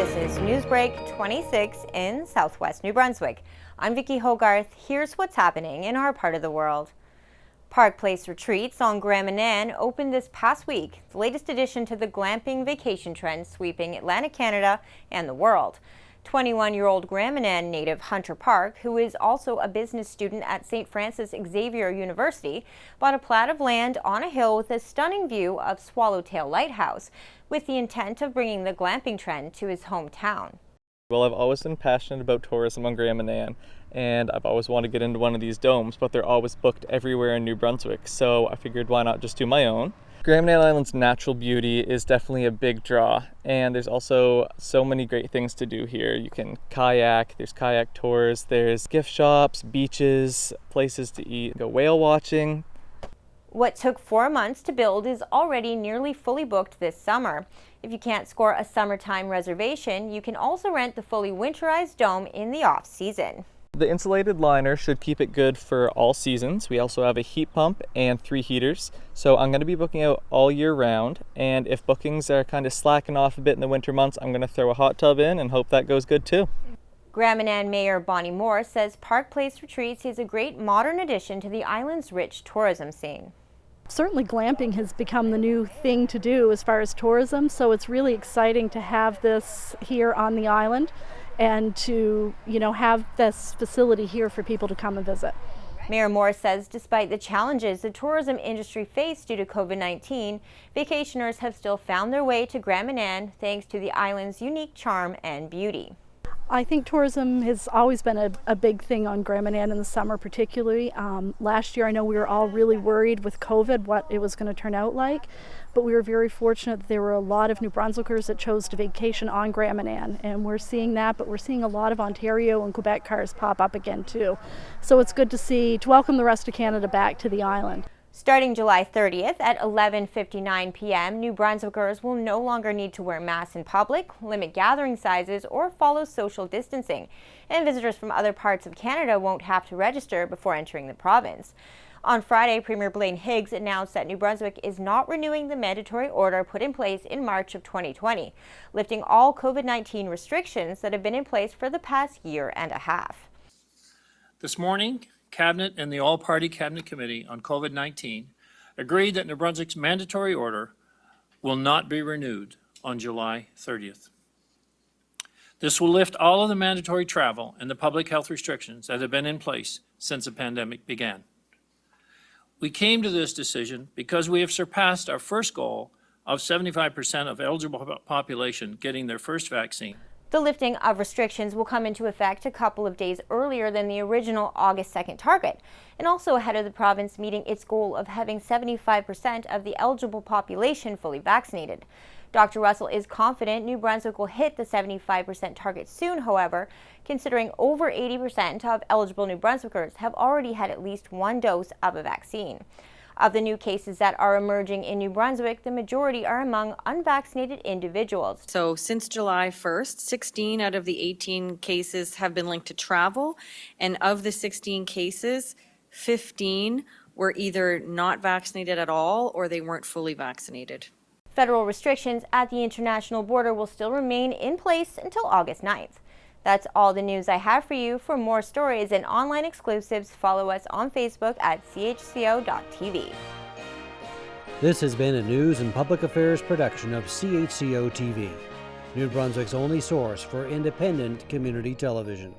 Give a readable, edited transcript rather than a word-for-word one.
This is Newsbreak 26 in southwest New Brunswick. I'm Vicki Hogarth. Here's what's happening in our part of the world. Park Place Retreats on Manan opened this past week, the latest addition to the glamping vacation trend sweeping Atlantic Canada and the world. 21-year-old Manan native Hunter Park, who is also a business student at St. Francis Xavier University, bought a plat of land on a hill with a stunning view of Swallowtail Lighthouse, with the intent of bringing the glamping trend to his hometown. Well, I've always been passionate about tourism on Manan, and I've always wanted to get into one of these domes, but they're always booked everywhere in New Brunswick, so I figured why not just do my own. Manan Island's natural beauty is definitely a big draw, and there's also so many great things to do here. You can kayak, there's kayak tours, there's gift shops, beaches, places to eat, go whale watching. What took 4 months to build is already nearly fully booked this summer. If you can't score a summertime reservation, you can also rent the fully winterized dome in the off-season. The insulated liner should keep it good for all seasons. We also have a heat pump and 3 heaters, so I'm going to be booking out all year round, and if bookings are kind of slacking off a bit in the winter months, I'm going to throw a hot tub in and hope that goes good too. Manan Mayor Bonnie Moore says Park Place Retreats is a great modern addition to the island's rich tourism scene. Certainly glamping has become the new thing to do as far as tourism, so it's really exciting to have this here on the island and to, have this facility here for people to come and visit. Mayor Moore says despite the challenges the tourism industry faced due to COVID-19, vacationers have still found their way to Manan thanks to the island's unique charm and beauty. I think tourism has always been a big thing on Manan in the summer particularly. Last year I know we were all really worried with COVID what it was going to turn out like, but we were very fortunate that there were a lot of New Brunswickers that chose to vacation on Manan, and we're seeing that, but we're seeing a lot of Ontario and Quebec cars pop up again too. So it's good to welcome the rest of Canada back to the island. Starting July 30th at 11:59 p.m., New Brunswickers will no longer need to wear masks in public, limit gathering sizes, or follow social distancing. And visitors from other parts of Canada won't have to register before entering the province. On Friday, Premier Blaine Higgs announced that New Brunswick is not renewing the mandatory order put in place in March of 2020, lifting all COVID-19 restrictions that have been in place for the past year and a half. This morning, Cabinet and the All-Party Cabinet Committee on COVID-19 agreed that New Brunswick's mandatory order will not be renewed on July 30th. This will lift all of the mandatory travel and the public health restrictions that have been in place since the pandemic began. We came to this decision because we have surpassed our first goal of 75% of eligible population getting their first vaccine. The lifting of restrictions will come into effect a couple of days earlier than the original August 2nd target, and also ahead of the province meeting its goal of having 75% of the eligible population fully vaccinated. Dr. Russell is confident New Brunswick will hit the 75% target soon, however, considering over 80% of eligible New Brunswickers have already had at least one dose of a vaccine. Of the new cases that are emerging in New Brunswick, the majority are among unvaccinated individuals. So since July 1st, 16 out of the 18 cases have been linked to travel, and of the 16 cases, 15 were either not vaccinated at all or they weren't fully vaccinated. Federal restrictions at the international border will still remain in place until August 9th. That's all the news I have for you. For more stories and online exclusives, follow us on Facebook at CHCO.TV. This has been a news and public affairs production of CHCO-TV, New Brunswick's only source for independent community television.